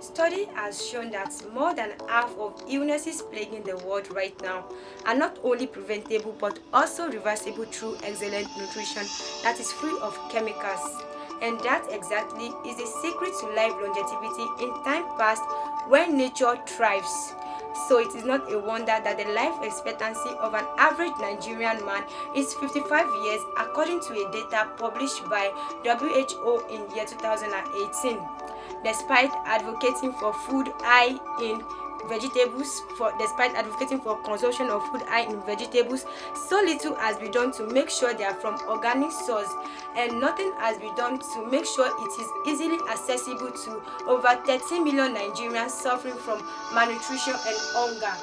Study has shown that more than half of illnesses plaguing the world right now are not only preventable but also reversible through excellent nutrition that is free of chemicals. And that exactly is the secret to life longevity in time past when nature thrives. So it is not a wonder that the life expectancy of an average Nigerian man is 55 years according to a data published by WHO in year 2018. Despite advocating for food high in despite advocating for consumption of food high in vegetables, so little has been done to make sure they are from organic source, and nothing has been done to make sure it is easily accessible to over 13 million Nigerians suffering from malnutrition and hunger.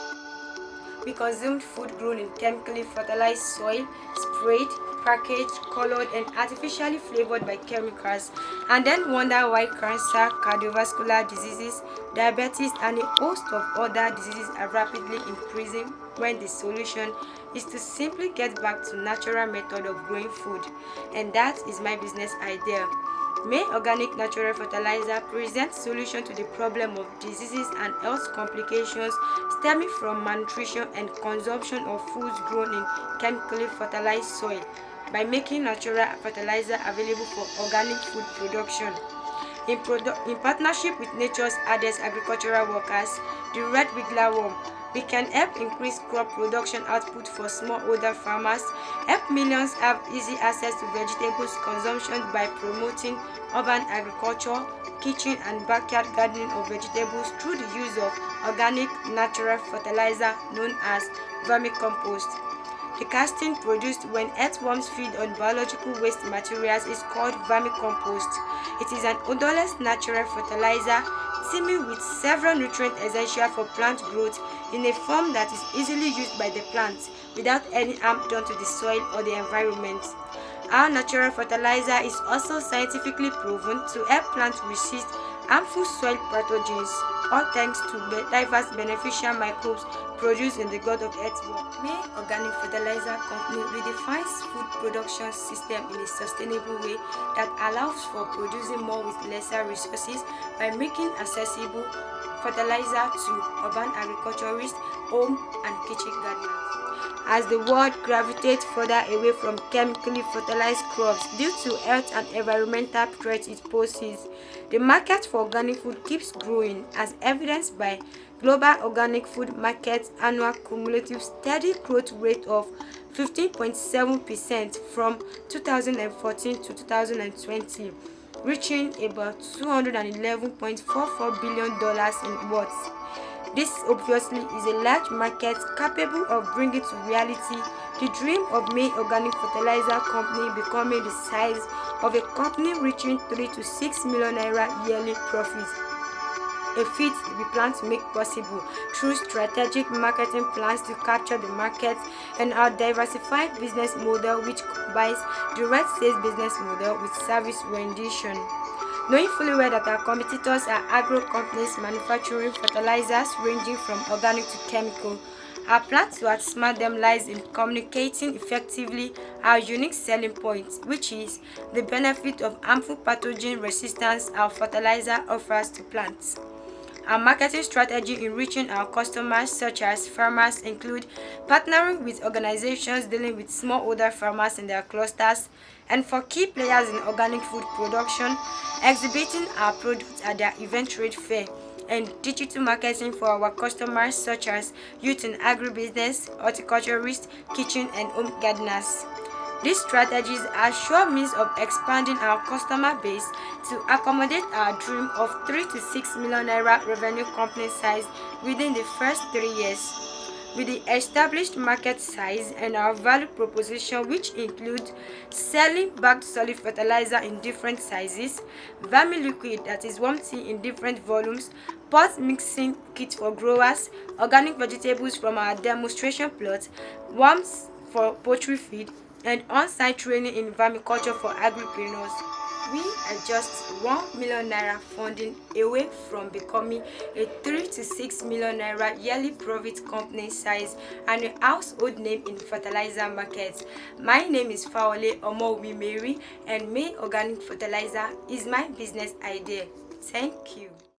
We consumed food grown in chemically fertilized soil, sprayed, packaged, colored, and artificially flavored by chemicals, and then wonder why cancer, cardiovascular diseases, diabetes, and a host of other diseases are rapidly increasing when the solution is to simply get back to natural method of growing food. And that is my business idea. May Organic Natural Fertilizer present solution to the problem of diseases and health complications stemming from malnutrition and consumption of foods grown in chemically fertilized soil by making natural fertilizer available for organic food production. In partnership with Nature's hardest agricultural workers, the red wiggler worm, we can help increase crop production output for smallholder farmers, help millions have easy access to vegetables consumption by promoting urban agriculture, kitchen and backyard gardening of vegetables through the use of organic natural fertilizer known as vermicompost. The casting produced when earthworms feed on biological waste materials is called vermicompost. It is an odorless natural fertilizer teeming with several nutrients essential for plant growth in a form that is easily used by the plants without any harm done to the soil or the environment. Our natural fertilizer is also scientifically proven to help plants resist harmful soil pathogens, all thanks to diverse beneficial microbes produced in the gut of earthworm. May Organic Fertilizer Company redefines food production system in a sustainable way that allows for producing more with lesser resources by making accessible fertilizer to urban agriculturists, home and kitchen gardeners. As the world gravitates further away from chemically fertilized crops due to health and environmental threats it poses, the market for organic food keeps growing, as evidenced by global organic food market's annual cumulative steady growth rate of 15.7% from 2014 to 2020, reaching about $211.44 billion in worth. This obviously is a large market capable of bringing to reality the dream of May Organic Fertilizer Company becoming the size of a company reaching 3 to 6 million naira yearly profits. A feat we plan to make possible through strategic marketing plans to capture the market and our diversified business model, which combines direct sales business model with service rendition. Knowing fully well that our competitors are agro companies manufacturing fertilizers ranging from organic to chemical, our plan to outsmart them lies in communicating effectively our unique selling point, which is the benefit of harmful pathogen resistance our fertilizer offers to plants. Our marketing strategy in reaching our customers, such as farmers, include partnering with organizations dealing with smallholder farmers in their clusters, and for key players in organic food production, exhibiting our products at their event trade fair, and digital marketing for our customers, such as youth in agribusiness, horticulturists, kitchen and home gardeners. These strategies are sure means of expanding our customer base to accommodate our dream of 3 to 6 million naira revenue company size within the first 3 years. With the established market size and our value proposition, which include selling bagged solid fertilizer in different sizes, vermi-liquid that is worm-tea in different volumes, pot mixing kit for growers, organic vegetables from our demonstration plot, worms for poultry feed, and on-site training in vermiculture for agripreneurs. We are just 1 million naira funding away from becoming a 3 to 6 million naira yearly profit company size and a household name in fertilizer markets. My name is Fawole Omowi Mary, and May Organic Fertilizer is my business idea. Thank you.